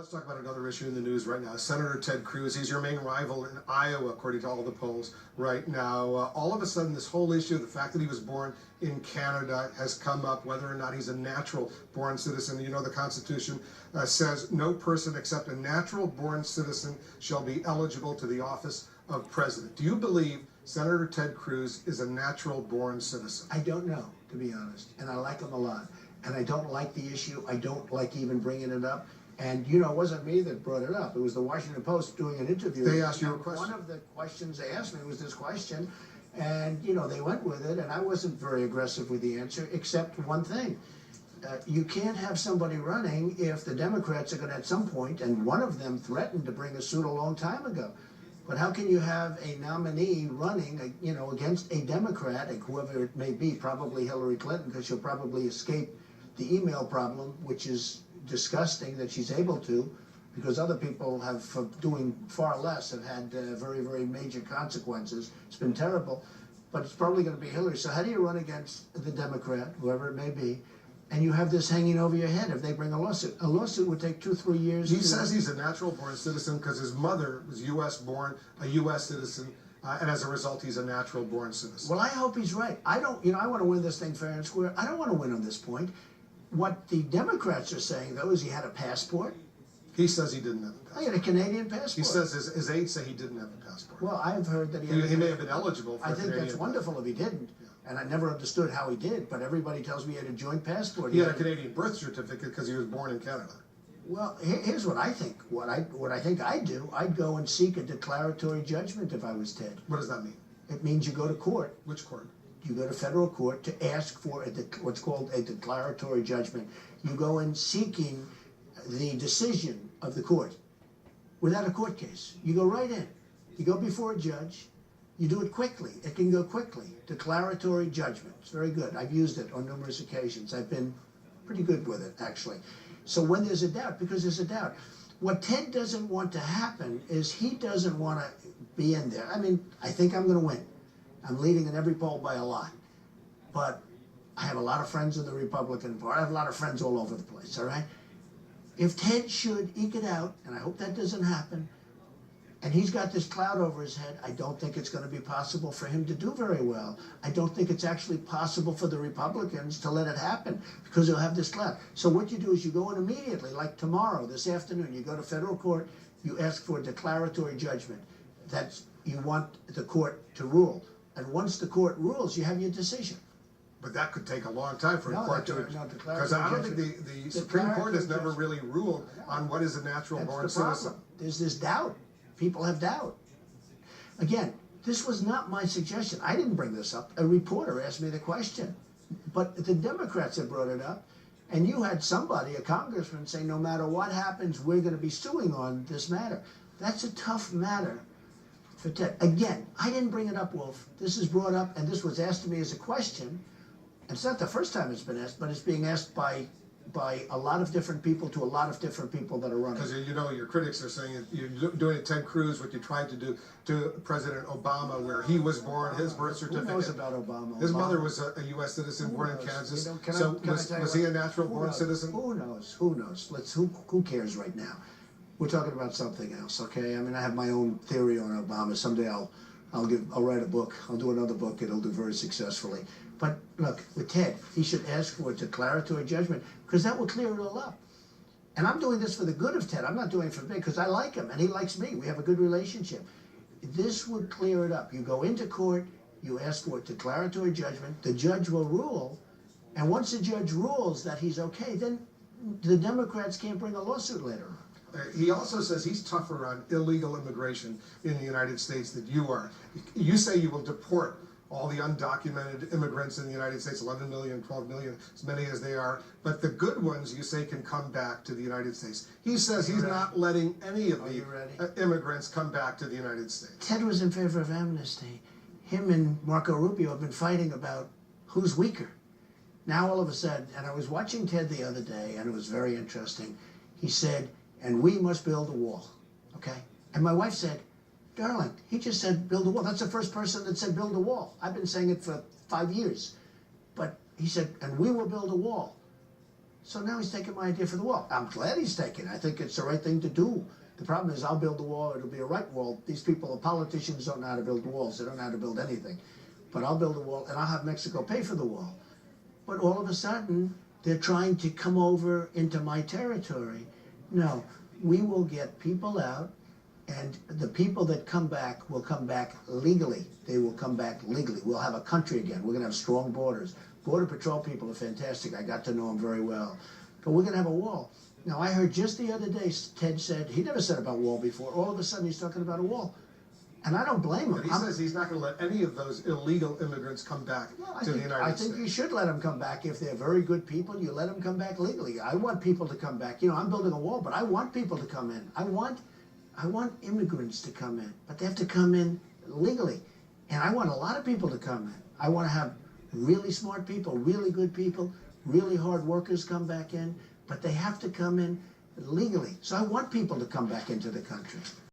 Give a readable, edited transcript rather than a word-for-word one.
let's talk about another issue in the news right now. Senator Ted Cruz, he's your main rival in Iowa, according to all the polls right now. All of a sudden, this whole issue, the fact that he was born in Canada, has come up, whether or not he's a natural-born citizen. You know, the Constitution says no person except a natural-born citizen shall be eligible to the office of president. Do you believe Senator Ted Cruz is a natural-born citizen? I don't know, to be honest, and I like him a lot. And I don't like the issue. I don't like even bringing it up. And, you know, it wasn't me that brought it up. It was the Wasington Post doing an interview. They asked you a question. One of the questions they asked me was this question. And, you know, they went with it. And I wasn't very aggressive with the answer, except one thing. You can't have somebody running if the Democrats are going to, at some point, and one of them threatened to bring a suit a long time ago. But how can you have a nominee running, you know, against a Democrat, whoever it may be, probably Hillary Clinton, because she'll probably escape the email problem, which is disgusting that she's able to, because other people have, for doing far less, have had very, very major consequences. It's been terrible, but it's probably going to be Hillary. So how do you run against the Democrat, whoever it may be, and you have this hanging over your head if they bring a lawsuit? A lawsuit would take 2-3 years. He says he's a natural-born citizen because his mother was U.S.-born, a U.S. citizen, and as a result, he's a natural-born citizen. Well, I hope he's right. I don't, you know, I want to win this thing fair and square. I don't want to win on this point. What the Democrats are saying, though, is he had a passport. He says he didn't have a passport. He had a Canadian passport. He says his aides say he didn't have a passport. Well, I've heard that he may have been eligible for I think Canadian that's wonderful if he didn't. Yeah. And I never understood how he did, but everybody tells me he had a joint passport. He had a Canadian birth certificate because he was born in Canada. Well, here's what I think. What I think I'd do, I'd go and seek a declaratory judgment if I was Ted. What does that mean? It means you go to court. Which court? You go to federal court to ask for what's called a declaratory judgment. You go in seeking the decision of the court without a court case. You go right in. You go before a judge. You do it quickly. It can go quickly. Declaratory judgment. It's very good. I've used it on numerous occasions. I've been pretty good with it, actually. So when there's a doubt, because there's a doubt, what Ted doesn't want to happen is he doesn't want to be in there. I mean, I think I'm going to win. I'm leading in every poll by a lot. But I have a lot of friends in the Republican Party. I have a lot of friends all over the place, all right? If Ted should eke it out, and I hope that doesn't happen, and he's got this cloud over his head, I don't think it's going to be possible for him to do very well. I don't think it's actually possible for the Republicans to let it happen because he'll have this cloud. So what you do is you go in immediately, like tomorrow, this afternoon, you go to federal court, you ask for a declaratory judgment. That's, you want the court to rule. And once the court rules, you have your decision. But that could take a long time for a court to... Because No, I don't think the Supreme Court has never really ruled on what is a natural-born citizen. There's this doubt. People have doubt. Again, this was not my suggestion. I didn't bring this up. A reporter asked me the question. But the Democrats have brought it up. And you had somebody, a congressman, say no matter what happens, we're going to be suing on this matter. That's a tough matter for Ted. Again, I didn't bring it up, Wolf. This is brought up, and this was asked to me as a question. And it's not the first time it's been asked, but it's being asked by a lot of different people to a lot of different people that are running. Because, you know, your critics are saying you're doing it Ted Cruz, what you tried to do to President Obama, where he was born, his birth certificate. Who knows about Obama? His mother was a U.S. citizen, born in Kansas. You know, was he a natural-born citizen? Who knows? Who knows? Who cares right now? We're talking about something else, okay? I mean, I have my own theory on Obama. Someday I'll write a book. I'll do another book. It'll do very successfully. But look, with Ted, he should ask for a declaratory judgment because that will clear it all up. And I'm doing this for the good of Ted. I'm not doing it for me because I like him and he likes me. We have a good relationship. This would clear it up. You go into court, you ask for a declaratory judgment, the judge will rule, and once the judge rules that he's okay, then the Democrats can't bring a lawsuit later on. He also says he's tougher on illegal immigration in the United States than you are. You say you will deport all the undocumented immigrants in the United States, 11 million, 12 million, as many as they are. But the good ones, you say, can come back to the United States. He says he's not letting any of the immigrants come back to the United States. Ted was in favor of amnesty. Him and Marco Rubio have been fighting about who's weaker. Now all of a sudden, and I was watching Ted the other day, and it was very interesting. He said, and we must build a wall, okay? And my wife said, darling, he just said build a wall. That's the first person that said build a wall. I've been saying it for 5 years. But he said, and we will build a wall. So now he's taking my idea for the wall. I'm glad he's taking it. I think it's the right thing to do. The problem is I'll build the wall, it'll be a right wall. These people, the politicians, don't know how to build walls. They don't know how to build anything. But I'll build a wall, and I'll have Mexico pay for the wall. But all of a sudden, they're trying to come over into my territory. No, we will get people out, and the people that come back will come back legally. They will come back legally. We'll have a country again. We're going to have strong borders. Border Patrol people are fantastic. I got to know them very well. But we're going to have a wall. Now, I heard just the other day, Ted said, he never said about wall before. All of a sudden, he's talking about a wall. And I don't blame him. But he says he's not going to let any of those illegal immigrants come back to the United States. I think you should let them come back. If they're very good people, you let them come back legally. I want people to come back. You know, I'm building a wall, but I want people to come in. I want immigrants to come in, but they have to come in legally. And I want a lot of people to come in. I want to have really smart people, really good people, really hard workers come back in, but they have to come in legally. So I want people to come back into the country.